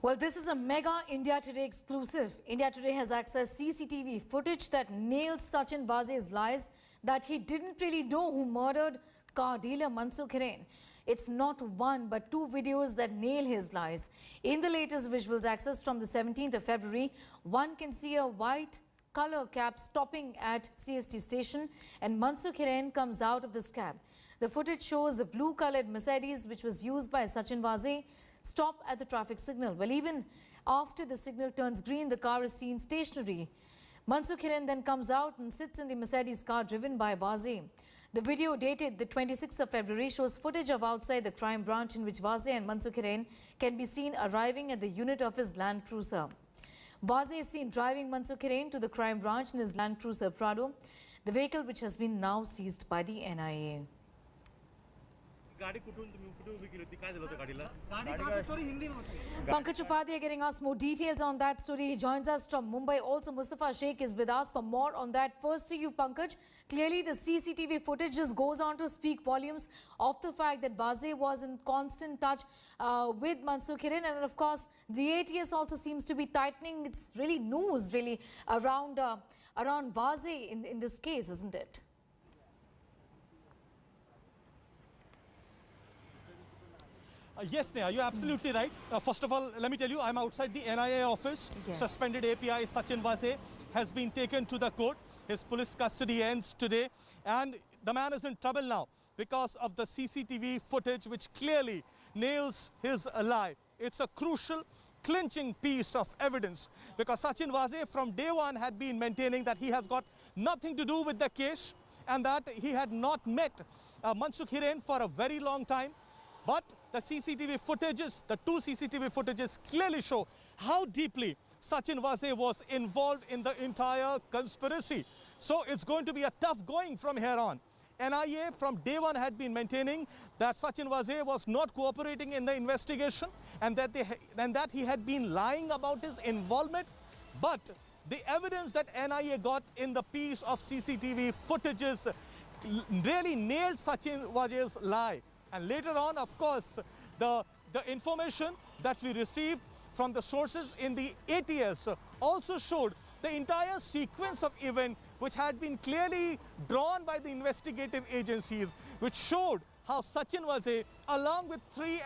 Well, this is a mega India Today exclusive. India Today has accessed CCTV footage that nails Sachin Vaze's lies that he didn't really know who murdered car dealer Mansukh Hiren. It's not one but two videos that nail his lies. In the latest visuals accessed from the 17th of February, one can see a white color cab stopping at CST station and Mansukh Hiren comes out of this cab. The footage shows the blue-colored Mercedes, which was used by Sachin Vaze, stop at the traffic signal. Well, even after the signal turns green, the car is seen stationary. Mansukh Hiren then comes out and sits in the Mercedes car driven by Vaze. The video dated the 26th of February shows footage of outside the crime branch in which Vaze and Mansukh Hiren can be seen arriving at the unit of his Land Cruiser. Vaze is seen driving Mansukh Hiren to the crime branch in his Land Cruiser Prado, the vehicle which has been now seized by the NIA. Pankaj Upadhyay getting us more details on that story. He joins us from Mumbai. Also, Mustafa Sheikh is with us for more on that. First to you, Pankaj. Clearly, the CCTV footage just goes on to speak volumes of the fact that Vaze was in constant touch with Mansukh Hiren. And of course, the ATS also seems to be tightening its noose around Vaze in this case, isn't it? Yes, Neha, you're absolutely right. First of all, let me tell you, I'm outside the NIA office. Yes. Suspended API Sachin Vaze has been taken to the court. His police custody ends today. And the man is in trouble now because of the CCTV footage which clearly nails his lie. It's a crucial, clinching piece of evidence because Sachin Vaze from day one had been maintaining that he has got nothing to do with the case and that he had not met Mansukh Hiren for a very long time. But the CCTV footages, the two CCTV footages clearly show how deeply Sachin Vaze was involved in the entire conspiracy. So it's going to be a tough going from here on. NIA from day one had been maintaining that Sachin Vaze was not cooperating in the investigation and that he had been lying about his involvement. But the evidence that NIA got in the piece of CCTV footages really nailed Sachin Vaze's lie. And later on, of course, the information that we received from the sources in the ATS also showed the entire sequence of events which had been clearly drawn by the investigative agencies, which showed how Sachin Vaze, along with three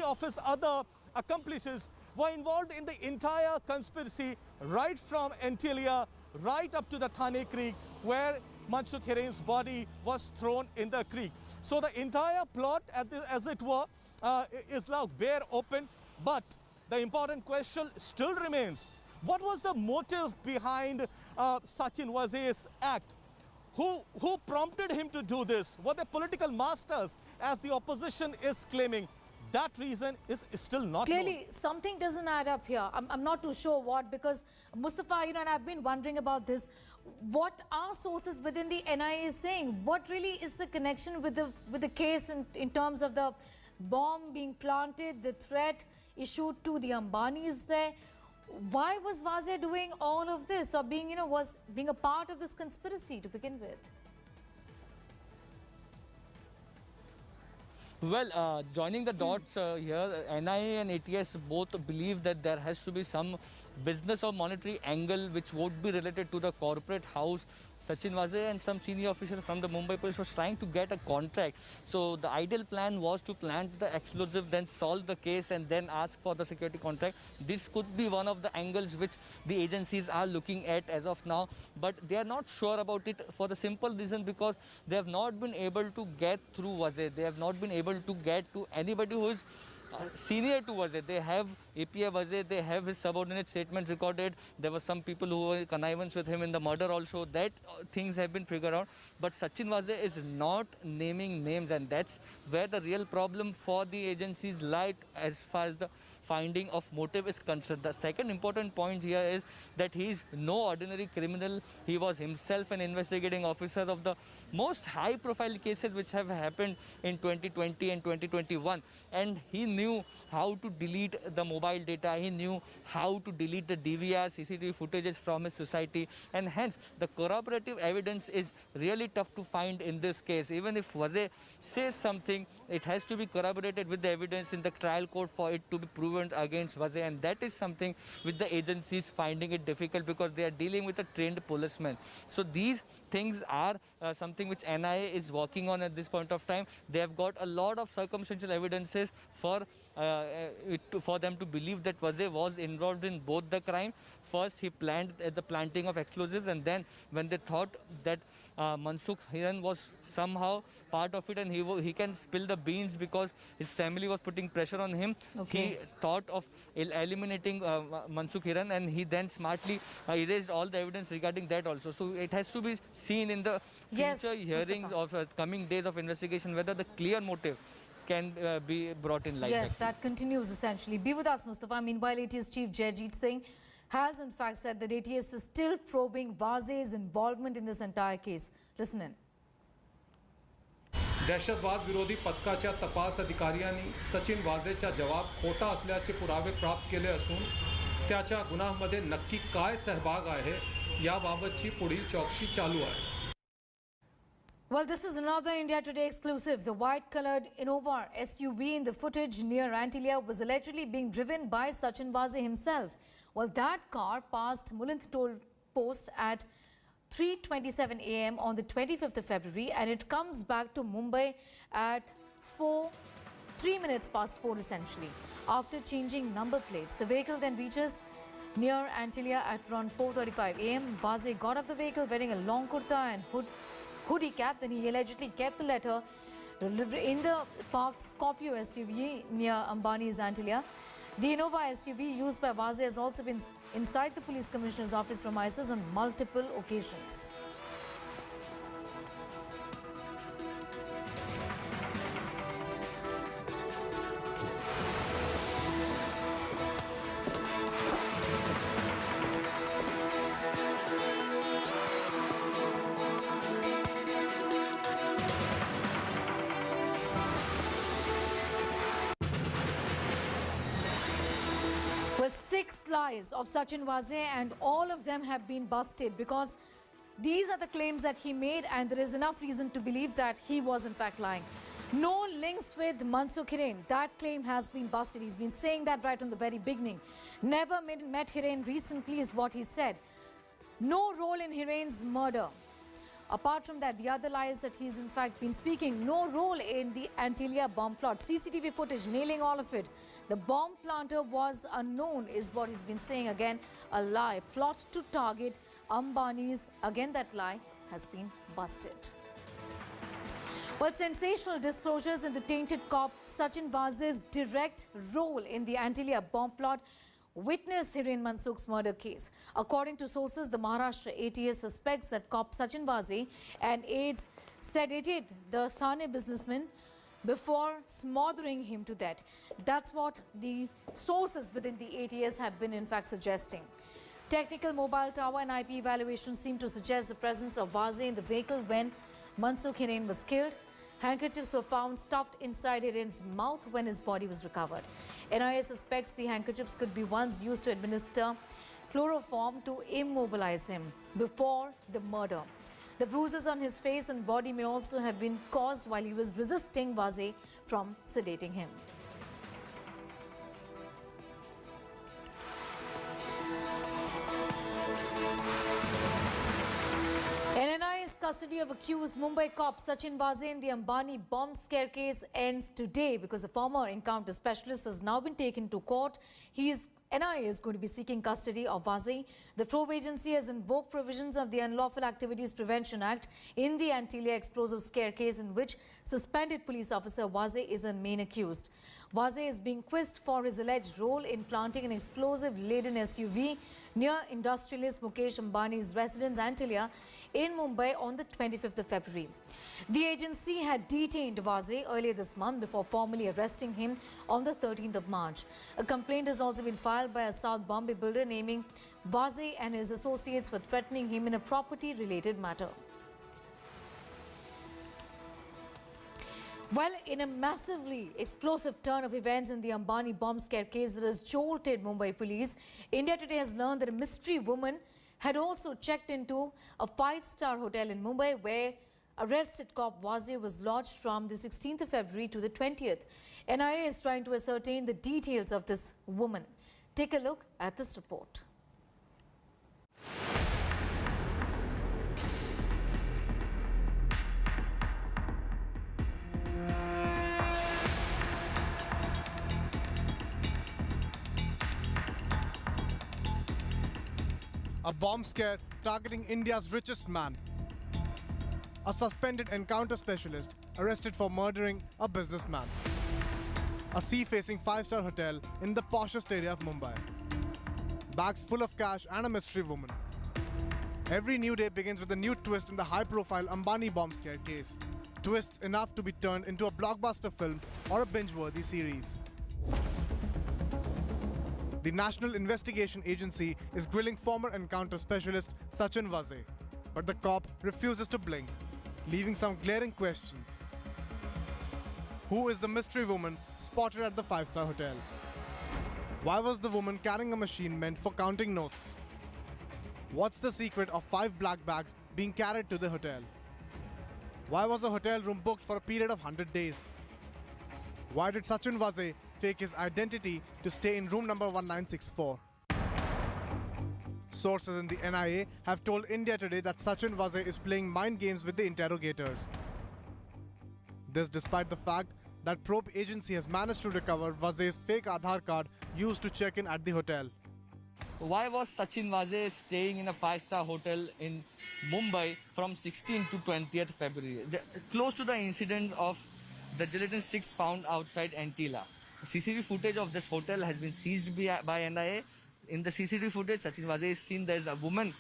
of his other accomplices, were involved in the entire conspiracy right from Antilia right up to the Thane Creek, where Mansukh Hiren's body was thrown in the creek. So the entire plot, as it were, is now bare open. But the important question still remains. What was the motive behind Sachin Vaze's act? Who prompted him to do this? Were they political masters, as the opposition is claiming? That reason is still not known. Clearly, something doesn't add up here. I'm not too sure what, because Mustafa, and I've been wondering about this. What are sources within the NIA saying? What really is the connection with the case in terms of the bomb being planted, the threat issued to the Ambanis there? Why was Vaze doing all of this, or being a part of this conspiracy to begin with? Well, joining the dots here, NIA and ATS both believe that there has to be some business or monetary angle which would be related to the corporate house. Sachin Vaze and some senior official from the Mumbai police was trying to get a contract. So the ideal plan was to plant the explosive, then solve the case and then ask for the security contract. This could be one of the angles which the agencies are looking at as of now. But they are not sure about it for the simple reason because they have not been able to get through Vaze. They have not been able to get to anybody who is senior to Vaze. They have API Vaze, they have his subordinate statements recorded. There were some people who were connivance with him in the murder also. That things have been figured out. But Sachin Vaze is not naming names, and that's where the real problem for the agencies lied as far as the finding of motive is concerned. The second important point here is that he is no ordinary criminal. He was himself an investigating officer of the most high-profile cases which have happened in 2020 and 2021. And he knew how to delete the mobile mobile data, he knew how to delete the DVR, CCTV footages from his society, and hence the corroborative evidence is really tough to find in this case. Even if Vaze says something, it has to be corroborated with the evidence in the trial court for it to be proven against Vaze, and that is something which the agencies finding it difficult because they are dealing with a trained policeman. So these things are something which NIA is working on at this point of time. They have got a lot of circumstantial evidences for them to believe that Vaze was involved in both the crime. First, he planned the planting of explosives, and then when they thought that Mansukh Hiren was somehow part of it and he can spill the beans because his family was putting pressure on him, he thought of eliminating Mansukh Hiren, and he then smartly erased all the evidence regarding that also. So it has to be seen in the future hearings of coming days of investigation whether the clear motive can be brought in light. Yes, that continues essentially. Be with us, Mustafa. Meanwhile, ATS Chief Jaijit Singh has in fact said that ATS is still probing Vaze's involvement in this entire case. Listen in. दहशतवाद विरोधी पथकाच्या तपास अधिकाऱ्यांनी सचिन वाझेचा जवाब खोटा असल्याचे पुरावे प्राप्त केले असून त्याच्या गुन्ह्यामध्ये नक्की काय सहभाग आहे याबाबतची पुढील चौकशी चालू आहे. Well, this is another India Today exclusive. The white-coloured Innova SUV in the footage near Antilia was allegedly being driven by Sachin Vaze himself. Well, that car passed Mulund toll post at 3:27 a.m. on the 25th of February, and it comes back to Mumbai at 3 minutes past 4 essentially. After changing number plates, the vehicle then reaches near Antilia at around 4:35 a.m. Vaze got off the vehicle wearing a long kurta and hoodie cap. Then he allegedly kept the letter in the parked Scorpio SUV near Ambani's Antilia. The Innova SUV used by Vaze has also been inside the police commissioner's office premises on multiple occasions. Well, 6 lies of Sachin Vaze, and all of them have been busted because these are the claims that he made, and there is enough reason to believe that he was in fact lying. No links with Mansukh Hiren. That claim has been busted. He's been saying that right from the very beginning. Never met Hiren recently is what he said. No role in Hiren's murder. Apart from that, the other lies that he's in fact been speaking, no role in the Antilia bomb plot. CCTV footage nailing all of it. The bomb planter was unknown is what he's been saying. Again, a lie. Plot to target Ambani's. Again, that lie has been busted. Well, sensational disclosures in the tainted cop Sachin Vaze's direct role in the Antilia bomb plot witness Hiren Mansukh's murder case. According to sources, the Maharashtra ATS suspects that cop Sachin Vaze and aides sedated the Sane businessman before smothering him to death. That's what the sources within the ATS have been in fact suggesting. Technical mobile tower and IP evaluations seem to suggest the presence of Vaze in the vehicle when Mansukh Hiren was killed. Handkerchiefs were found stuffed inside Hiren's mouth when his body was recovered. NIA suspects the handkerchiefs could be ones used to administer chloroform to immobilize him before the murder. The bruises on his face and body may also have been caused while he was resisting Vaze from sedating him. NIA's custody of accused Mumbai cop Sachin Vaze in the Ambani bomb scare case ends today because the former encounter specialist has now been taken to court. NIA is going to be seeking custody of Vaze. The probe agency has invoked provisions of the Unlawful Activities Prevention Act in the Antilia explosive scare case in which suspended police officer Vaze is a main accused. Vaze is being quizzed for his alleged role in planting an explosive-laden SUV near industrialist Mukesh Ambani's residence Antilia in Mumbai on the 25th of February. The agency had detained Vaze earlier this month before formally arresting him on the 13th of March. A complaint has also been filed by a South Bombay builder naming Vaze and his associates for threatening him in a property-related matter. Well, in a massively explosive turn of events in the Ambani bomb scare case that has jolted Mumbai police, India Today has learned that a mystery woman had also checked into a five-star hotel in Mumbai where arrested cop Vaze was lodged from the 16th of February to the 20th. NIA is trying to ascertain the details of this woman. Take a look at this report. A bomb scare targeting India's richest man. A suspended encounter specialist arrested for murdering a businessman. A sea-facing five-star hotel in the poshest area of Mumbai. Bags full of cash and a mystery woman. Every new day begins with a new twist in the high-profile Ambani bomb scare case. Twists enough to be turned into a blockbuster film or a binge-worthy series. The National Investigation Agency is grilling former encounter specialist Sachin Vaze, but the cop refuses to blink, leaving some glaring questions. Who is the mystery woman spotted at the five-star hotel? Why was the woman carrying a machine meant for counting notes? What's the secret of 5 black bags being carried to the hotel? Why was the hotel room booked for a period of 100 days? Why did Sachin Vaze fake his identity to stay in room number 1964? Sources in the NIA have told India Today that Sachin Vaze is playing mind games with the interrogators. This despite the fact that probe agency has managed to recover Vaze's fake Aadhaar card used to check in at the hotel. Why was Sachin Vaze staying in a five-star hotel in Mumbai from 16th to 20th February, close to the incident of the gelatin 6 found outside Antilla? CCTV footage of this hotel has been seized by NIA. In the CCTV footage, Sachin Vaze is seen. There is a woman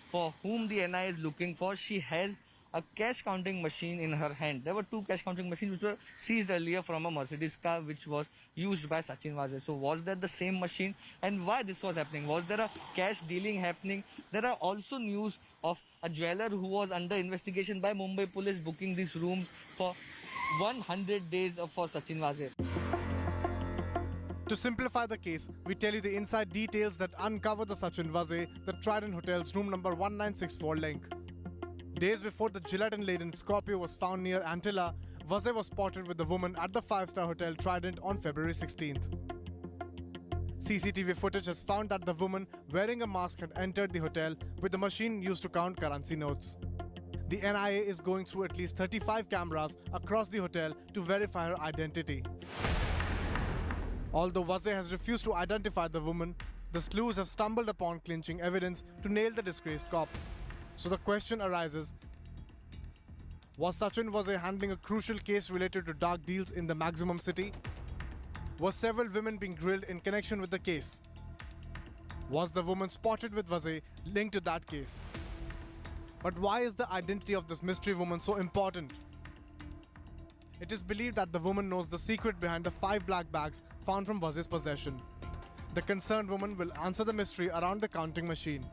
for whom the NIA is looking for. She has a cash counting machine in her hand. There were 2 cash counting machines which were seized earlier from a Mercedes car which was used by Sachin Vaze. So was that the same machine, and why this was happening? Was there a cash dealing happening? There are also news of a jeweler who was under investigation by Mumbai police booking these rooms for 100 days for Sachin Vaze. To simplify the case, we tell you the inside details that uncover the Sachin Vaze, the Trident Hotel's room number 1964 link. Days before the gelatin-laden Scorpio was found near Antilla, Vaze was spotted with the woman at the five-star hotel Trident on February 16th. CCTV footage has found that the woman wearing a mask had entered the hotel with the machine used to count currency notes. The NIA is going through at least 35 cameras across the hotel to verify her identity. Although Vaze has refused to identify the woman, the sleuths have stumbled upon clinching evidence to nail the disgraced cop. So the question arises, was Sachin Vaze handling a crucial case related to dark deals in the Maximum City? Was several women being grilled in connection with the case? Was the woman spotted with Vaze linked to that case? But why is the identity of this mystery woman so important? It is believed that the woman knows the secret behind the 5 black bags found from Vaze's possession. The concerned woman will answer the mystery around the counting machine.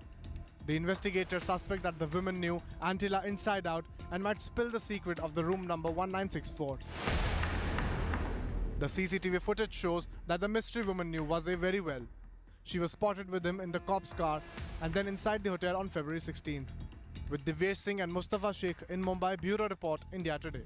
The investigators suspect that the woman knew Antilla inside out and might spill the secret of the room number 1964. The CCTV footage shows that the mystery woman knew Vaze very well. She was spotted with him in the cop's car and then inside the hotel on February 16th. With Divyesh Singh and Mustafa Sheikh in Mumbai, Bureau Report, India Today.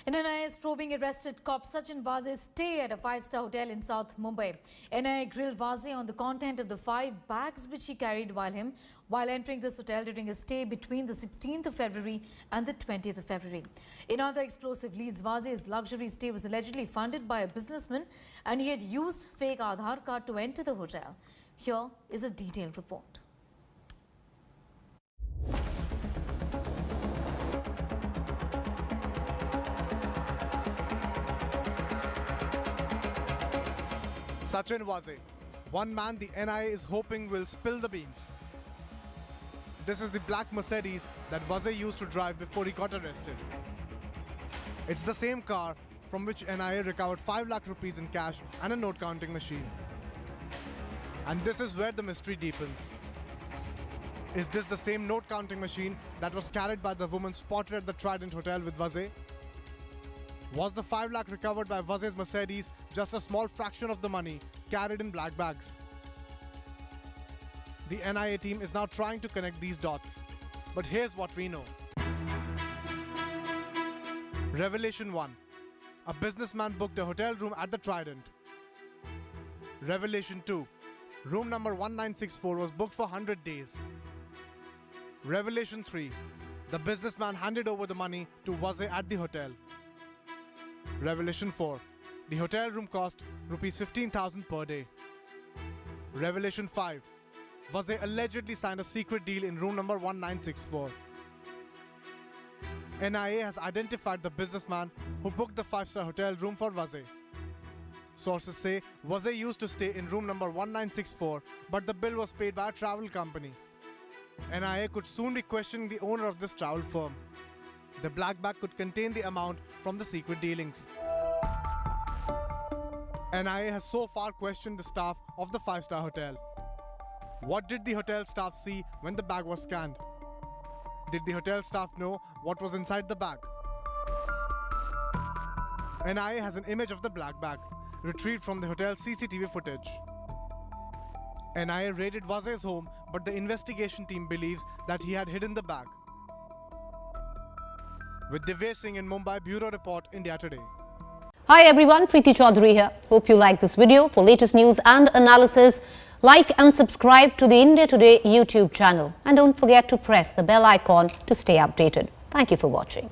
NIA is probing arrested cop Sachin Vaze's stay at a 5-star hotel in South Mumbai. NIA grilled Vaze on the content of the 5 bags which he carried while entering this hotel during his stay between the 16th of February and the 20th of February. In other explosive leads, Vaze's luxury stay was allegedly funded by a businessman and he had used fake Aadhaar card to enter the hotel. Here is a detailed report. Sachin Vaze, one man the NIA is hoping will spill the beans. This is the black Mercedes that Vaze used to drive before he got arrested. It's the same car from which NIA recovered 5 lakh rupees in cash and a note counting machine. And this is where the mystery deepens. Is this the same note counting machine that was carried by the woman spotted at the Trident Hotel with Vaze? Was the 5 lakh recovered by Vaze's Mercedes just a small fraction of the money carried in black bags? The NIA team is now trying to connect these dots. But here's what we know. Revelation 1. A businessman booked a hotel room at the Trident. Revelation 2. Room number 1964 was booked for 100 days. Revelation 3. The businessman handed over the money to Vaze at the hotel. Revelation 4. The hotel room cost rupees 15,000 per day. Revelation 5. Vaze allegedly signed a secret deal in room number 1964. NIA has identified the businessman who booked the 5-star hotel room for Vaze. Sources say Vaze used to stay in room number 1964, but the bill was paid by a travel company. NIA could soon be questioning the owner of this travel firm. The black bag could contain the amount from the secret dealings. NIA has so far questioned the staff of the 5-star hotel. What did the hotel staff see when the bag was scanned? Did the hotel staff know what was inside the bag? NIA has an image of the black bag, retrieved from the hotel's CCTV footage. NIA raided Vaze's home, but the investigation team believes that he had hidden the bag. With Divya Singh in Mumbai, Bureau Report, India Today. Hi everyone, Preeti Chaudhary here. Hope you like this video. For latest news and analysis, like and subscribe to the India Today YouTube channel. And don't forget to press the bell icon to stay updated. Thank you for watching.